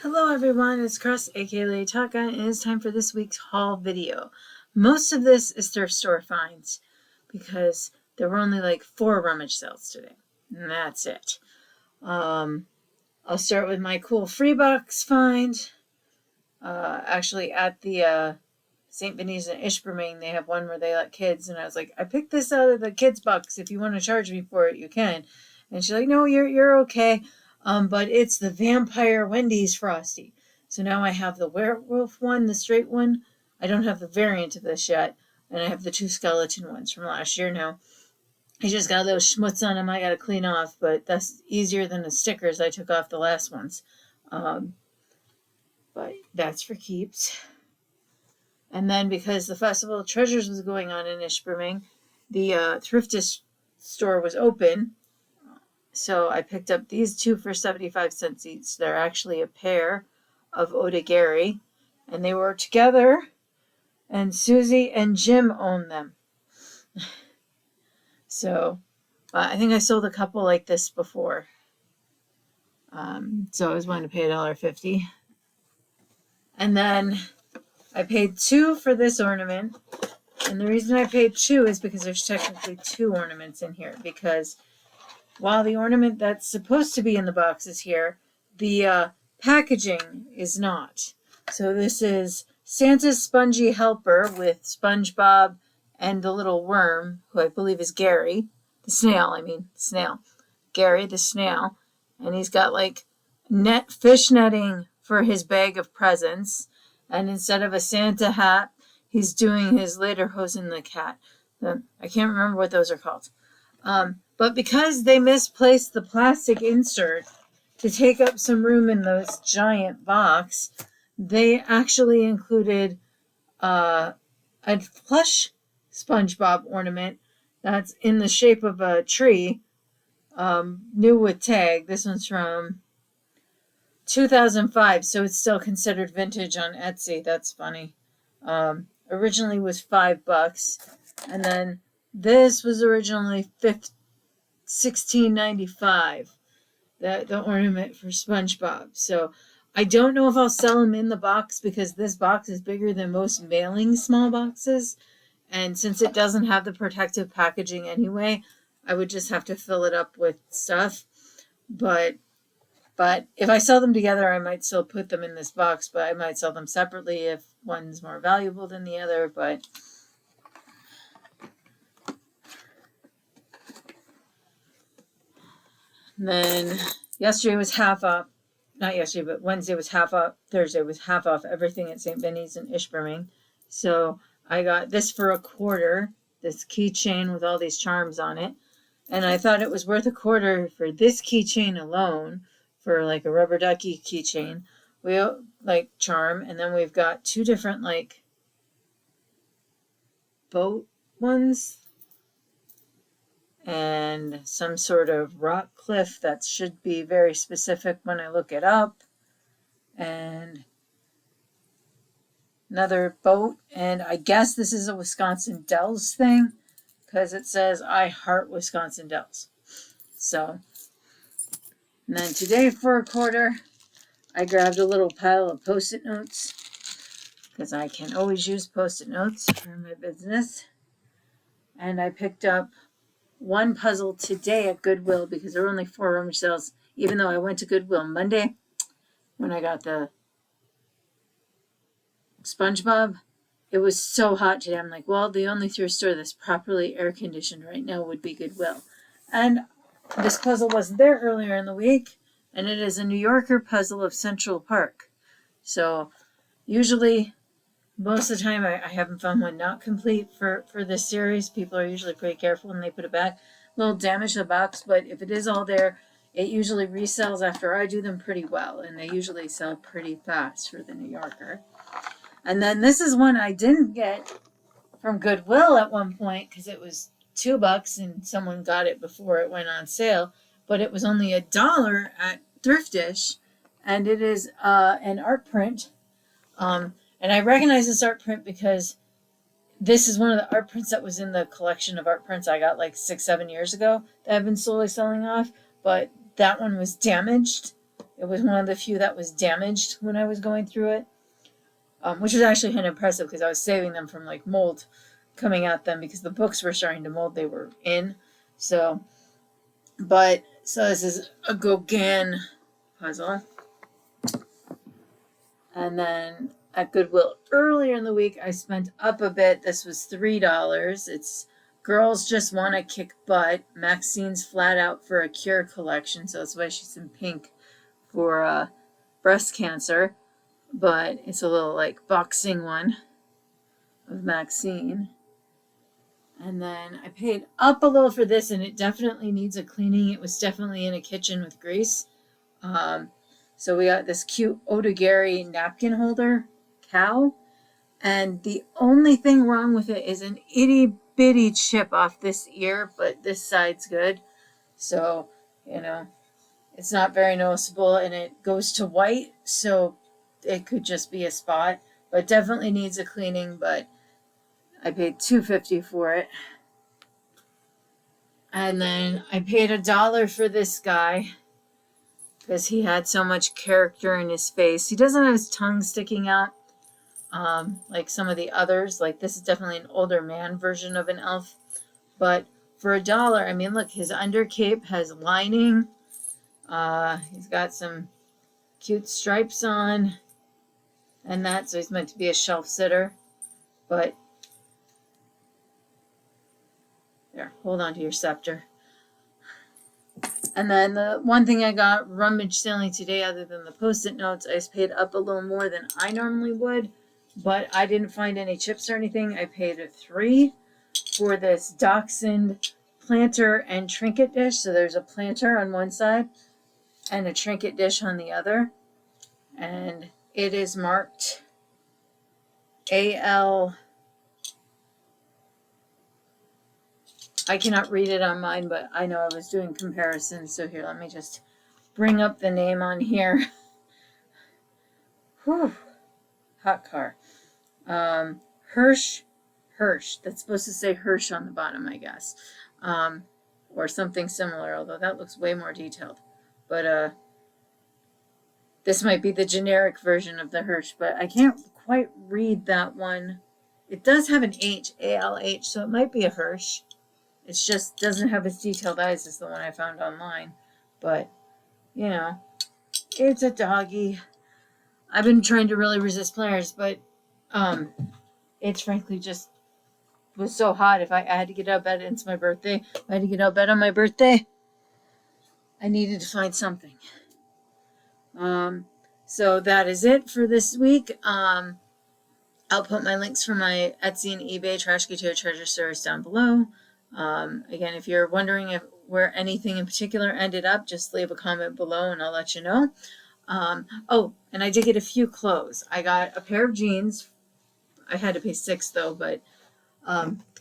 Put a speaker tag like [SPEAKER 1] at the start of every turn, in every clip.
[SPEAKER 1] Hello everyone, it's Chris, aka Lady Taka, and it is time for this week's haul video. Most of this is thrift store finds because there were only like 4 rummage sales today, and that's it. I'll start with my cool free box find. Actually, at the St. Vinny's in Ishburn, they have one where they let kids, and I was like, I picked this out of the kids box. If you want to charge me for it, you can. And she's like, no, you're okay. But it's the Vampire Wendy's Frosty. So now I have the werewolf one, the straight one. I don't have the variant of this yet. And I have the 2 skeleton ones from last year now. I just got a little schmutz on them I got to clean off, but that's easier than the stickers I took off the last ones. But that's for keeps. And then because the Festival of Treasures was going on in Ishburn, the Thrift store was open. So I picked up these 2 for 75 cents each. They're actually a pair of Odagiri, and they were together, and Susie and Jim own them. So I think I sold a couple like this before. So I was willing to pay $1.50. And then I paid $2 for this ornament. And the reason I paid $2 is because there's technically 2 ornaments in here, because while the ornament that's supposed to be in the box is here, the packaging is not. So this is Santa's Spongy Helper with SpongeBob and the little worm, who I believe is Gary. The snail. Gary the snail. And he's got like fish netting for his bag of presents. And instead of a Santa hat, he's doing his lederhosen the cat. I can't remember what those are called. But because they misplaced the plastic insert to take up some room in this giant box, they actually included a plush SpongeBob ornament that's in the shape of a tree, new with tag. This one's from 2005, so it's still considered vintage on Etsy. That's funny. Originally was $5, and then this was originally $16.95, the ornament for SpongeBob. So I don't know if I'll sell them in the box because this box is bigger than most mailing small boxes. And since it doesn't have the protective packaging anyway, I would just have to fill it up with stuff. But if I sell them together, I might still put them in this box, but I might sell them separately if one's more valuable than the other. But then yesterday was half off. Not yesterday, but Wednesday was half off. Thursday was half off everything at St. Vinny's in Ishburn. So I got this for $0.25, this keychain with all these charms on it. And I thought it was worth $0.25 for this keychain alone, for like a rubber ducky keychain. We like charm, and then we've got 2 different like boat ones and some sort of rock cliff that should be very specific when I look it up, and another boat, and I guess this is a Wisconsin Dells thing because it says I heart Wisconsin Dells. So, and then today for $0.25, I grabbed a little pile of Post-it notes because I can always use Post-it notes for my business, and I picked up 1 puzzle today at Goodwill because there were only 4 rummage sales, even though I went to Goodwill Monday when I got the SpongeBob. It was so hot today. I'm like, well, the only thrift store that's properly air conditioned right now would be Goodwill. And this puzzle wasn't there earlier in the week, and it is a New Yorker puzzle of Central Park. So usually, most of the time, I haven't found one not complete for this series. People are usually pretty careful when they put it back. A little damage to the box, but if it is all there, it usually resells after I do them pretty well, and they usually sell pretty fast for the New Yorker. And then this is one I didn't get from Goodwill at one point because it was $2 and someone got it before it went on sale, but it was only $1 at Thriftish, and it is an art print. And I recognize this art print because this is one of the art prints that was in the collection of art prints I got like 6-7 years ago that I've been slowly selling off. But that one was damaged. It was one of the few that was damaged when I was going through it, which was actually kind of impressive because I was saving them from like mold coming at them because the books were starting to mold they were in. So, so this is a Gauguin puzzle. And then at Goodwill earlier in the week, I spent up a bit. This was $3. It's Girls Just Want to Kick Butt. Maxine's Flat Out for a Cure collection. So that's why she's in pink for breast cancer. But it's a little like boxing one of Maxine. And then I paid up a little for this, and it definitely needs a cleaning. It was definitely in a kitchen with grease. So we got this cute Otagari napkin holder cow. And the only thing wrong with it is an itty bitty chip off this ear, but this side's good. So, it's not very noticeable, and it goes to white, so it could just be a spot, but definitely needs a cleaning. But I paid $2.50 for it. And then I paid $1 for this guy because he had so much character in his face. He doesn't have his tongue sticking out like some of the others. Like, this is definitely an older man version of an elf. But for $1, I mean, look, his undercape has lining. He's got some cute stripes on and that, so he's meant to be a shelf sitter. But there, hold on to your scepter. And then the one thing I got Rummage selling today, other than the Post-it notes, I just paid up a little more than I normally would, but I didn't find any chips or anything. I paid $3 for this Dachshund planter and trinket dish. So there's a planter on one side and a trinket dish on the other. And it is marked AL. I cannot read it on mine, but I know I was doing comparisons. So here, let me just bring up the name on here. Whew. Hot car. Hirsch. That's supposed to say Hirsch on the bottom, I guess. Or something similar, although that looks way more detailed. But this might be the generic version of the Hirsch, but I can't quite read that one. It does have an H, ALH, so it might be a Hirsch. It just doesn't have as detailed eyes as the one I found online. But, it's a doggy. I've been trying to really resist players, but it's frankly just was so hot. If I had to get out of bed, it's my birthday. If I had to get out of bed on my birthday, I needed to find something. So that is it for this week. I'll put my links for my Etsy and eBay Trashkateer Treasure stores down below. Again, if you're wondering where anything in particular ended up, just leave a comment below and I'll let you know. And I did get a few clothes. I got a pair of jeans. I had to pay $6 though, but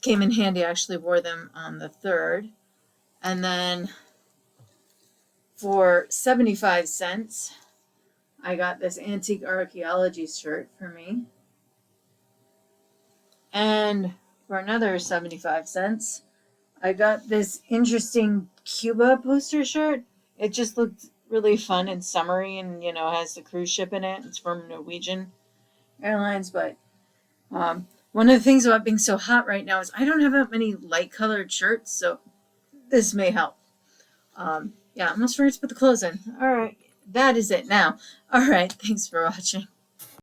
[SPEAKER 1] came in handy. I actually wore them on the 3rd. And then for 75 cents, I got this antique archaeology shirt for me. And for another 75 cents, I got this interesting Cuba poster shirt. It just looked really fun and summery, and has the cruise ship in it. It's from Norwegian Airlines. But one of the things about being so hot right now is I don't have that many light colored shirts, so this may help. I almost forgot to put the clothes in. All right, that is it now. All right, thanks for watching.